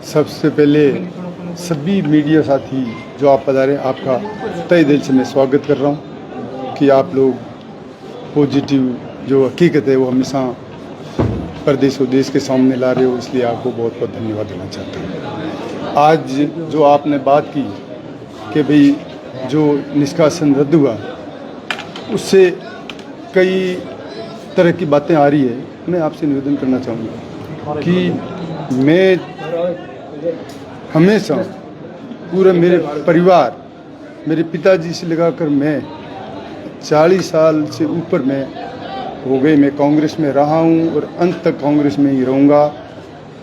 सबसे पहले सभी मीडिया साथी जो आप पधारे, आपका तहे दिल से मैं स्वागत कर रहा हूँ कि आप लोग पॉजिटिव जो हकीकत है वो हमेशा प्रदेश और देश के सामने ला रहे हो, इसलिए आपको बहुत बहुत धन्यवाद देना चाहता हूँ। आज जो आपने बात की कि भाई जो निष्कासन रद्द हुआ उससे कई तरह की बातें आ रही है, मैं आपसे निवेदन करना चाहूँगा कि मैं हमेशा पूरा मेरे परिवार, मेरे पिताजी से लगाकर मैं 40 साल से ऊपर मैं हो गए मैं कांग्रेस में रहा हूँ और अंत तक कांग्रेस में ही रहूँगा,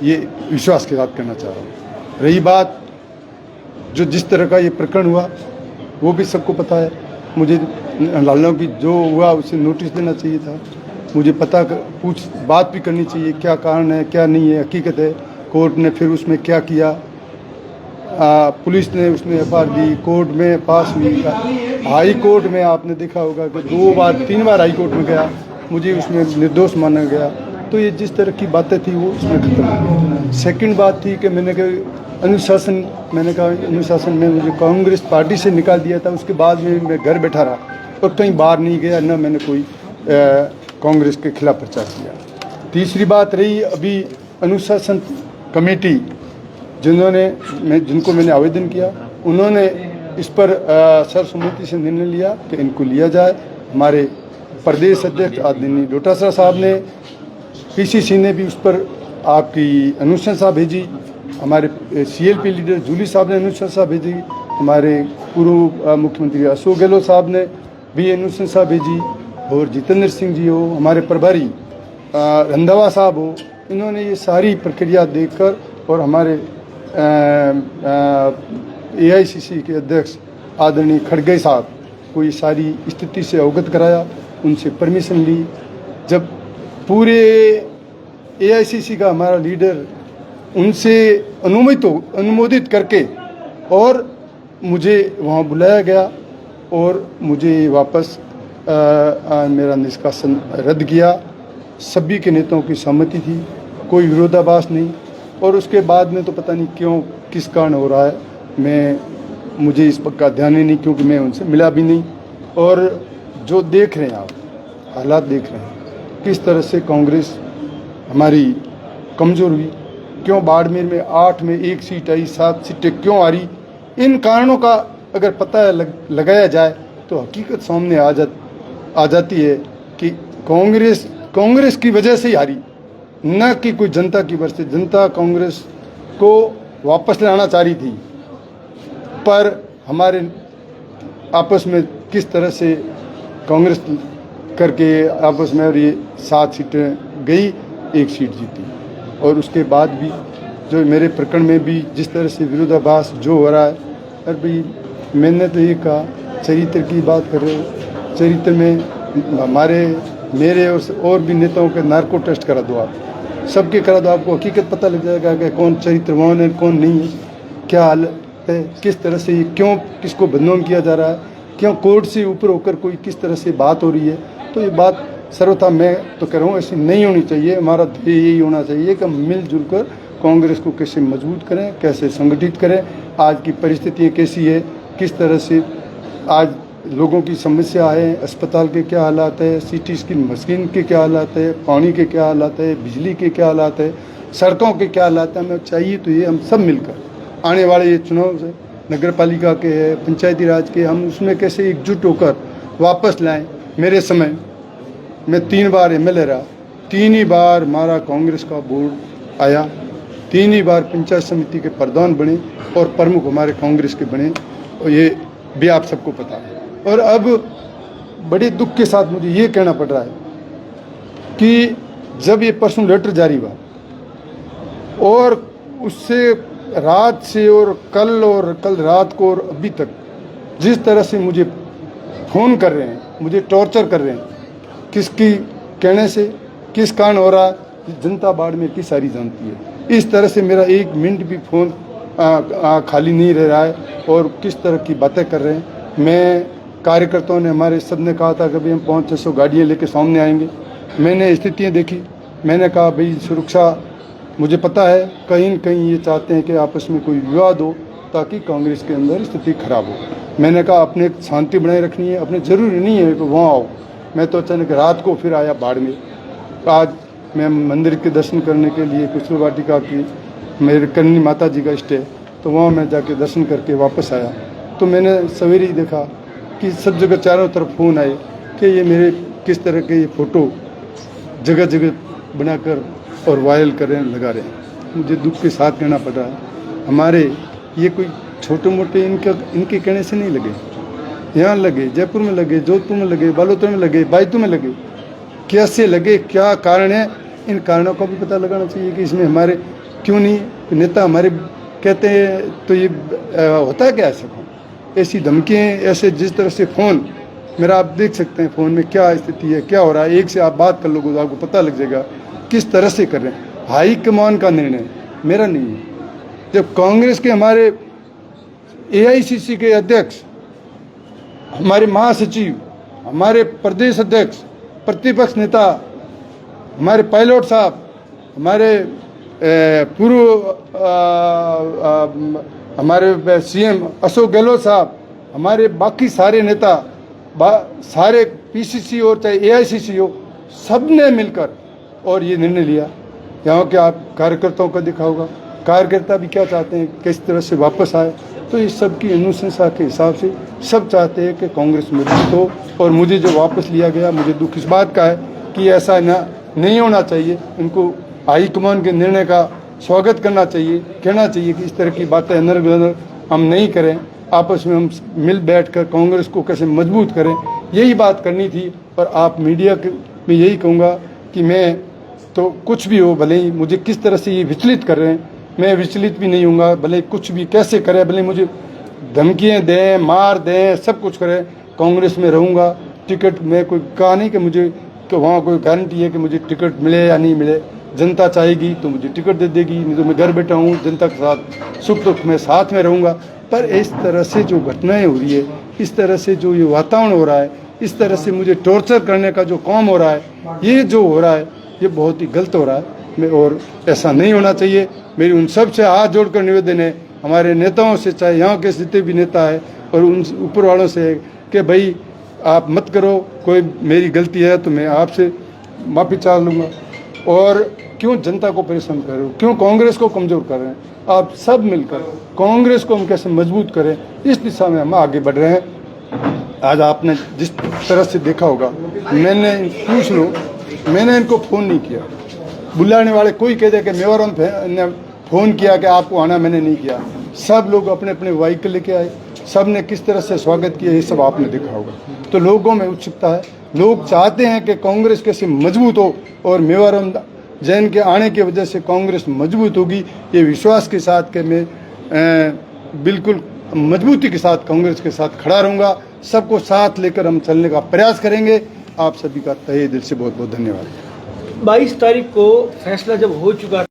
ये विश्वास के साथ कहना चाह रहा हूँ। रही बात जो जिस तरह का ये प्रकरण हुआ वो भी सबको पता है। मुझे लालों की जो हुआ उसे नोटिस देना चाहिए था, मुझे बात भी करनी चाहिए, क्या कारण है क्या नहीं है, हकीकत है। कोर्ट ने फिर उसमें क्या किया, पुलिस ने उसमें एफआईआर दी, कोर्ट में पास हुई, हाई कोर्ट में आपने देखा होगा कि 3 बार हाई कोर्ट में गया, मुझे उसमें निर्दोष माना गया। तो ये जिस तरह की बातें थी वो उसमें खत्म हुई। सेकंड बात थी कि मैंने कहा अनुशासन में मुझे कांग्रेस पार्टी से निकाल दिया था, उसके बाद में मैं घर बैठा रहा और कहीं बाहर नहीं गया, न मैंने कोई कांग्रेस के खिलाफ प्रचार किया। तीसरी बात रही अभी अनुशासन कमेटी जिनको मैंने आवेदन किया, उन्होंने इस पर सर्वसम्मति से निर्णय लिया कि इनको लिया जाए। हमारे प्रदेश अध्यक्ष आदरणीय डोटासरा साहब ने, पीसीसी ने भी उस पर आपकी अनुशंसा भेजी, हमारे सीएलपी लीडर जूली साहब ने अनुशंसा भेजी, हमारे पूर्व मुख्यमंत्री अशोक गहलोत साहब ने भी अनुशंसा भेजी, और जितेंद्र सिंह जी हो, हमारे प्रभारी रंधावा साहब हो, इन्होंने ये सारी प्रक्रिया देखकर और हमारे एआईसीसी के अध्यक्ष आदरणीय खड़गे साहब को ये सारी स्थिति से अवगत कराया, उनसे परमिशन ली। जब पूरे एआईसीसी का हमारा लीडर उनसे अनुमोदित करके और मुझे वहाँ बुलाया गया और मुझे वापस मेरा निष्कासन रद्द किया। सभी के नेताओं की सहमति थी, कोई विरोधाभास नहीं। और उसके बाद में तो पता नहीं क्यों किस कारण हो रहा है, मुझे इस पर का ध्यान ही नहीं, क्योंकि मैं उनसे मिला भी नहीं। और जो देख रहे हैं आप हालात देख रहे हैं किस तरह से कांग्रेस हमारी कमज़ोर हुई, क्यों बाड़मेर में 8 में 1 सीट आई, 7 सीटें क्यों आ रही, इन कारणों का अगर पता लगाया जाए तो हकीकत सामने आ जाती है कि कांग्रेस की वजह से ही हारी, न कि कोई जनता की वजह से। जनता कांग्रेस को वापस लाना चाह रही थी, पर हमारे आपस में किस तरह से कांग्रेस करके आपस में और ये 7 सीटें गई, 1 सीट जीती। और उसके बाद भी जो मेरे प्रकरण में भी जिस तरह से विरोधाभास जो हो रहा है, अरे भाई मैंने तो ये कहा चरित्र की बात कर रहे हो, चरित्र में मेरे और भी नेताओं के नार्को टेस्ट करा दो, आप सबके करा दो, आपको हकीकत पता लग जाएगा कि कौन चरित्रवान है कौन नहीं है, क्या हालत है, किस तरह से क्यों किसको बदनाम किया जा रहा है, क्यों कोर्ट से ऊपर होकर कोई किस तरह से बात हो रही है। तो ये बात सर्वथा मैं तो कह रहा हूँ ऐसी नहीं होनी चाहिए। हमारा ध्येय यही होना चाहिए कि मिलजुल कर कांग्रेस को कैसे मजबूत करें, कैसे संगठित करें। आज की परिस्थितियाँ कैसी है, किस तरह से आज लोगों की समस्या है, अस्पताल के क्या हालात है, सीटी स्कैन मशीन के क्या हालात है, पानी के क्या हालात है, बिजली के क्या हालात है, सड़कों के क्या हालात है। हमें चाहिए तो ये हम सब मिलकर आने वाले ये चुनाव से नगर पालिका के है, पंचायती राज के, हम उसमें कैसे एकजुट होकर वापस लाएं। मेरे समय मैं 3 बार एमएलए रहा, 3 ही बार हमारा कांग्रेस का बोर्ड आया, 3 ही बार पंचायत समिति के प्रधान बने और प्रमुख हमारे कांग्रेस के बने, और ये भी आप सबको पता है। और अब बड़े दुख के साथ मुझे ये कहना पड़ रहा है कि जब ये पर्सनल लेटर जारी हुआ और उससे रात से और कल रात को और अभी तक जिस तरह से मुझे फ़ोन कर रहे हैं, मुझे टॉर्चर कर रहे हैं, किसकी कहने से किस कारण हो रहा है, जनता बाड़मेर की सारी जानती है। इस तरह से मेरा 1 मिनट भी फ़ोन खाली नहीं रह रहा है और किस तरह की बातें कर रहे हैं। मैं कार्यकर्ताओं ने हमारे सब ने कहा था कि भाई हम 500-600 गाड़ियाँ लेके सामने आएंगे। मैंने स्थितियाँ देखी, मैंने कहा भाई सुरक्षा मुझे पता है कहीं न कहीं ये चाहते हैं कि आपस में कोई विवाद हो ताकि कांग्रेस के अंदर स्थिति खराब हो। मैंने कहा अपने शांति बनाए रखनी है, अपने ज़रूरी नहीं है कि वहाँ आओ। मैं तो अचानक रात को फिर आया बाड़मेर। आज मैं मंदिर के दर्शन करने के लिए कुशल वाटिका की मेरे करनी माता जी का इष्ट है, तो वहाँ मैं जाके दर्शन करके वापस आया तो मैंने सवेरे ही देखा कि सब जगह चारों तरफ फ़ोन आए कि ये मेरे किस तरह के ये फ़ोटो जगह जगह बनाकर और वायरल कर रहे हैं, लगा रहे हैं। मुझे दुख के साथ कहना पड़ रहा है, हमारे ये कोई छोटे मोटे इनके कहने से नहीं लगे, यहाँ लगे, जयपुर में लगे, जोधपुर में लगे, बालोतर में लगे, बायतू में लगे। कैसे लगे, क्या कारण है, इन कारणों का भी पता लगाना चाहिए कि इसमें हमारे क्यों नहीं नेता हमारे कहते हैं। तो ये होता है क्या ऐसा? ऐसी धमकियाँ, ऐसे जिस तरह से फ़ोन मेरा आप देख सकते हैं, फ़ोन में क्या स्थिति है, क्या हो रहा है। एक से आप बात कर लोगे तो आपको पता लग जाएगा किस तरह से कर रहे हैं। हाईकमान का निर्णय मेरा नहीं है। जब कांग्रेस के हमारे AICC के अध्यक्ष, हमारे महासचिव, हमारे प्रदेश अध्यक्ष, प्रतिपक्ष नेता, हमारे पायलट साहब, हमारे पूर्व हमारे CM अशोक गहलोत साहब, हमारे बाकी सारे नेता, सारे PCC और चाहे AICC हो, सब ने मिलकर और ये निर्णय लिया। यहाँ के आप कार्यकर्ताओं का देखा होगा, कार्यकर्ता भी क्या चाहते हैं, किस तरह से वापस आए। तो इस सब की अनुशंसा के हिसाब से सब चाहते हैं कि कांग्रेस मजबूत हो। और मुझे जो वापस लिया गया, मुझे दुख इस बात का है कि ऐसा नहीं होना चाहिए। इनको हाईकमान के निर्णय का स्वागत करना चाहिए, कहना चाहिए कि इस तरह की बातें अंदर अंदर हम नहीं करें, आपस में हम मिल बैठ कर कांग्रेस को कैसे मजबूत करें, यही बात करनी थी। और आप मीडिया में यही कहूँगा कि मैं तो कुछ भी हो, भले ही मुझे किस तरह से ये विचलित कर रहे हैं, मैं विचलित भी नहीं हूँगा। भले कुछ भी कैसे करें, भले मुझे धमकियाँ दें, मार दें, सब कुछ करें, कांग्रेस में रहूँगा। टिकट में कोई कहा नहीं कि मुझे कि वहाँ कोई गारंटी है कि मुझे टिकट मिले या नहीं मिले। जनता चाहेगी तो मुझे टिकट दे देगी, नहीं तो मैं घर बैठा हूँ, जनता के साथ सुख दुख में साथ में रहूँगा। पर इस तरह से जो घटनाएं हो रही है, इस तरह से जो ये वातावरण हो रहा है, इस तरह से मुझे टॉर्चर करने का जो काम हो रहा है, ये जो हो रहा है, ये बहुत ही गलत हो रहा है। और ऐसा नहीं होना चाहिए। मेरी उन सब से हाथ जोड़कर निवेदन है, हमारे नेताओं से, चाहे यहाँ के जितने भी नेता है और उन ऊपर वालों से, कि भाई आप मत करो, कोई मेरी गलती है तो मैं आपसे माफ़ी चाह लूँगा। और क्यों जनता को परेशान कर रहे हो, क्यों कांग्रेस को कमज़ोर कर रहे हैं? आप सब मिलकर कांग्रेस को हम कैसे मजबूत करें, इस दिशा में हम आगे बढ़ रहे हैं। आज आपने जिस तरह से देखा होगा, मैंने पूछ लो, मैंने इनको फ़ोन नहीं किया। बुलाने वाले कोई कह दे कि मेवाराम ने फ़ोन किया कि आपको आना, मैंने नहीं किया। सब लोग अपने अपने व्हीकल लेके आए, सब ने किस तरह से स्वागत किया, ये सब आपने देखा होगा। तो लोगों में उत्सुकता है, लोग चाहते हैं कि कांग्रेस कैसे मजबूत हो और मेवाराम जैन के आने की वजह से कांग्रेस मजबूत होगी। ये विश्वास के साथ कि मैं बिल्कुल मजबूती के साथ कांग्रेस के साथ खड़ा रहूँगा। सबको साथ लेकर हम चलने का प्रयास करेंगे। आप सभी का तहे दिल से बहुत बहुत धन्यवाद। 22 तारीख को फैसला जब हो चुका